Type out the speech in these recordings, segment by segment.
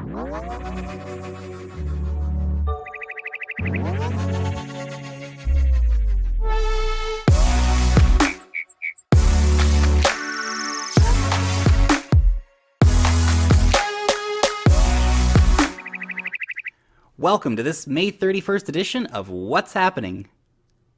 Welcome to this May 31st edition of What's Happening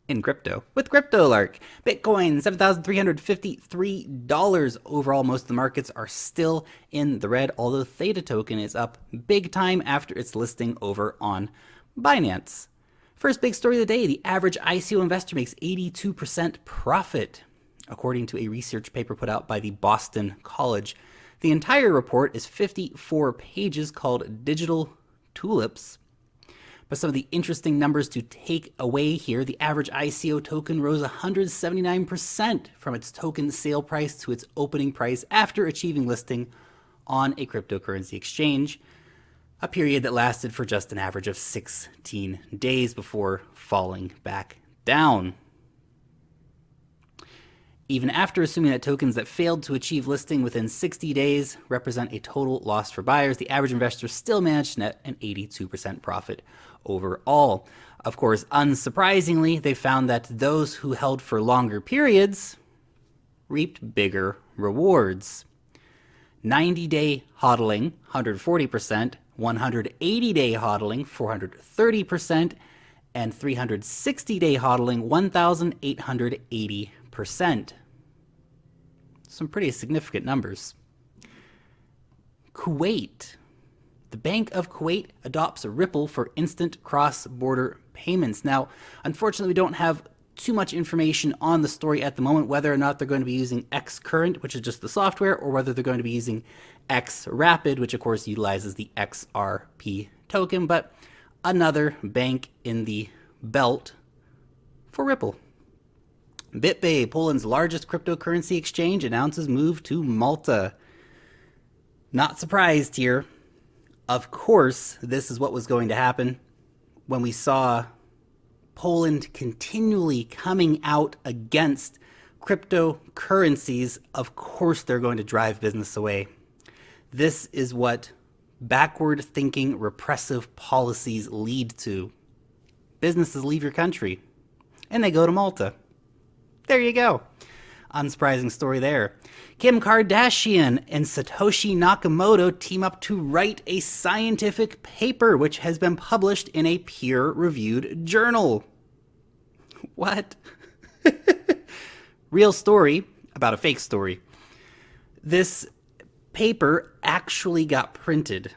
in Crypto with CryptoLark. Bitcoin, $7,353. Overall, most of the markets are still in the red, although Theta token is up big time after its listing over on Binance. First big story of the day, the average ICO investor makes 82% profit, according to a research paper put out by the Boston College. The entire report is 54 pages called Digital Tulips. But some of the interesting numbers to take away here, the average ICO token rose 179% from its token sale price to its opening price after achieving listing on a cryptocurrency exchange, a period that lasted for just an average of 16 days before falling back down. Even after assuming that tokens that failed to achieve listing within 60 days represent a total loss for buyers, the average investor still managed to net an 82% profit overall. Of course, unsurprisingly, they found that those who held for longer periods reaped bigger rewards. 90-day hodling, 140%, 180-day hodling, 430%, and 360-day hodling, 1,880%. Some pretty significant numbers. Kuwait. The Bank of Kuwait adopts a Ripple for instant cross-border payments. Now, unfortunately, we don't have too much information on the story at the moment, whether or not they're going to be using Xcurrent, which is just the software, or whether they're going to be using XRapid, which of course utilizes the XRP token, but another bank in the belt for Ripple. BitBay, Poland's largest cryptocurrency exchange, announces move to Malta. Not surprised here. Of course, this is what was going to happen when we saw Poland continually coming out against cryptocurrencies. Of course, they're going to drive business away. This is what backward-thinking repressive policies lead to. Businesses leave your country, and they go to Malta. There you go. Unsurprising story there. Kim Kardashian and Satoshi Nakamoto team up to write a scientific paper which has been published in a peer-reviewed journal. What? Real story about a fake story. This paper actually got printed,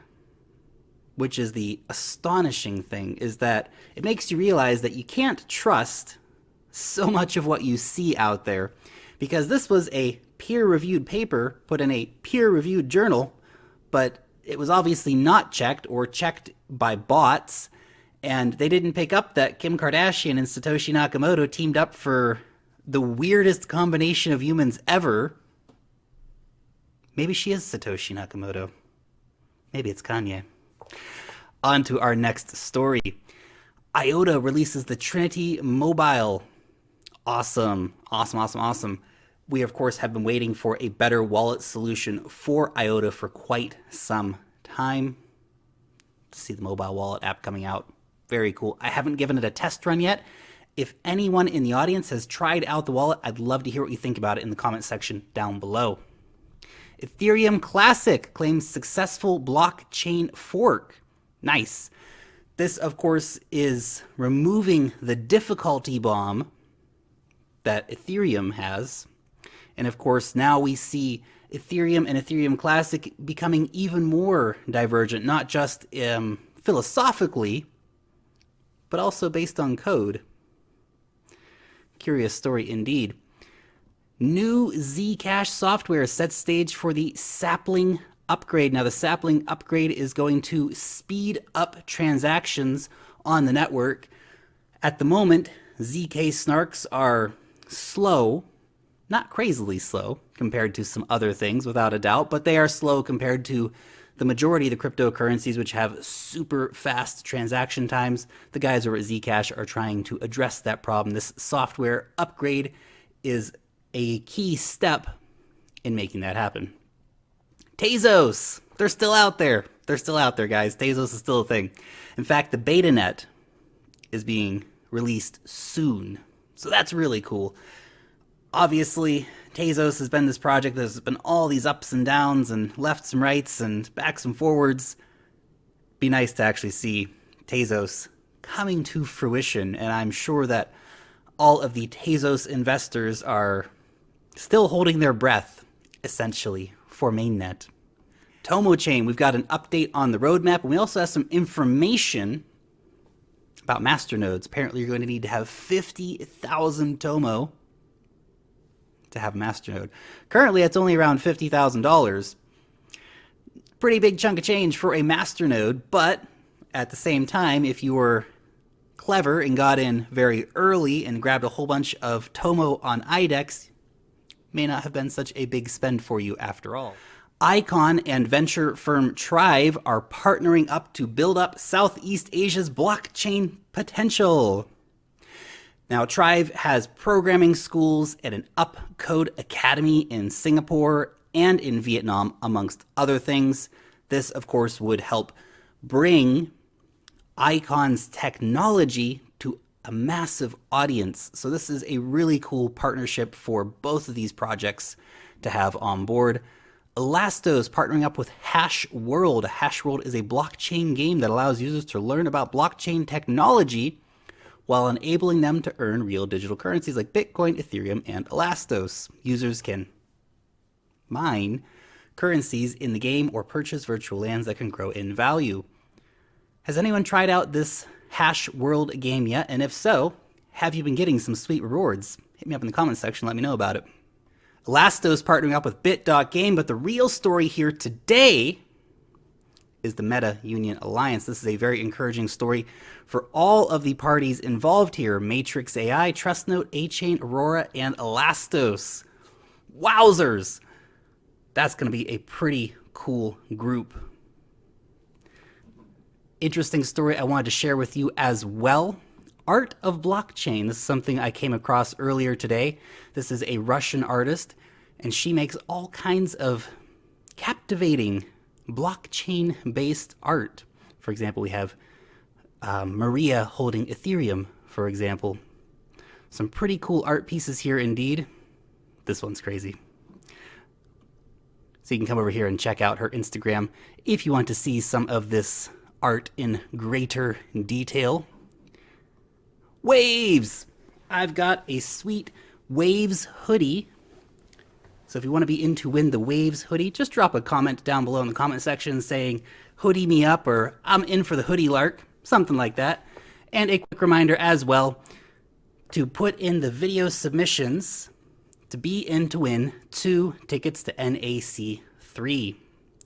which is the astonishing thing, is that it makes you realize that you can't trust so much of what you see out there, because this was a peer-reviewed paper put in a peer-reviewed journal, but it was obviously not checked or checked by bots, and they didn't pick up that Kim Kardashian and Satoshi Nakamoto teamed up for the weirdest combination of humans ever. Maybe she is Satoshi Nakamoto. Maybe it's Kanye. On to our next story. IOTA releases the Trinity mobile. Awesome. We, of course, have been waiting for a better wallet solution for IOTA for quite some time. To see the mobile wallet app coming out. Very cool. I haven't given it a test run yet. If anyone in the audience has tried out the wallet, I'd love to hear what you think about it in the comment section down below. Ethereum Classic claims successful blockchain fork. Nice. This, of course, is removing the difficulty bomb that Ethereum has. And of course, now we see Ethereum and Ethereum Classic becoming even more divergent, not just philosophically, but also based on code. Curious story indeed. New Zcash software sets stage for the sapling upgrade. Now, the sapling upgrade is going to speed up transactions on the network. At the moment, ZK snarks are slow, not crazily slow compared to some other things without a doubt, but they are slow compared to the majority of the cryptocurrencies which have super fast transaction times. The guys over at Zcash are trying to address that problem. This software upgrade is a key step in making that happen. Tasos. They're still out there. They're still out there, guys. Tasos is still a thing. In fact, the beta net is being released soon. So that's really cool. Obviously, Tasos has been this project. There's been all these ups and downs and lefts and rights and backs and forwards. Be nice to actually see Tasos coming to fruition, and I'm sure that all of the Tasos investors are still holding their breath, essentially, for mainnet. Tomo chain, we've got an update on the roadmap, and we also have some information about masternodes. Apparently, you're going to need to have 50,000 Tomo to have a masternode. Currently, it's only around $50,000. Pretty big chunk of change for a masternode, but at the same time, if you were clever and got in very early and grabbed a whole bunch of Tomo on IDEX, may not have been such a big spend for you after all. Icon and venture firm Trive are partnering up to build up Southeast Asia's blockchain potential. Now, Trive has programming schools and an Upcode Academy in Singapore and in Vietnam, amongst other things. This, of course, would help bring Icon's technology to a massive audience. So this is a really cool partnership for both of these projects to have on board. Elastos partnering up with Hashworld. Hashworld is a blockchain game that allows users to learn about blockchain technology while enabling them to earn real digital currencies like Bitcoin, Ethereum, and Elastos. Users can mine currencies in the game or purchase virtual lands that can grow in value. Has anyone tried out this Hashworld game yet? And if so, have you been getting some sweet rewards? Hit me up in the comments section, let me know about it. Elastos partnering up with Bit.game, but the real story here today is the Meta Union Alliance. This is a very encouraging story for all of the parties involved here. Matrix AI, TrustNote, A-Chain, Aurora, and Elastos. Wowzers! That's going to be a pretty cool group. Interesting story I wanted to share with you as well. Art of Blockchain. This is something I came across earlier today. This is a Russian artist, and she makes all kinds of captivating blockchain-based art. For example, we have Maria holding Ethereum, for example. Some pretty cool art pieces here indeed. This one's crazy. So you can come over here and check out her Instagram if you want to see some of this art in greater detail. Waves! I've got a sweet Waves hoodie. So if you want to be in to win the Waves hoodie, just drop a comment down below in the comment section saying, hoodie me up, or I'm in for the hoodie lark, something like that. And a quick reminder as well to put in the video submissions to be in to win 2 tickets to NAC3.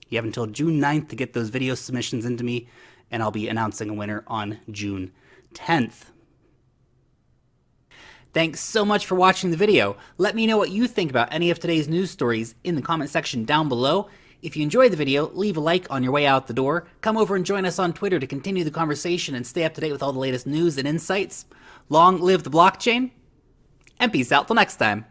You have until June 9th to get those video submissions into me, and I'll be announcing a winner on June 10th. Thanks so much for watching the video. Let me know what you think about any of today's news stories in the comment section down below. If you enjoyed the video, leave a like on your way out the door. Come over and join us on Twitter to continue the conversation and stay up to date with all the latest news and insights. Long live the blockchain, and peace out till next time.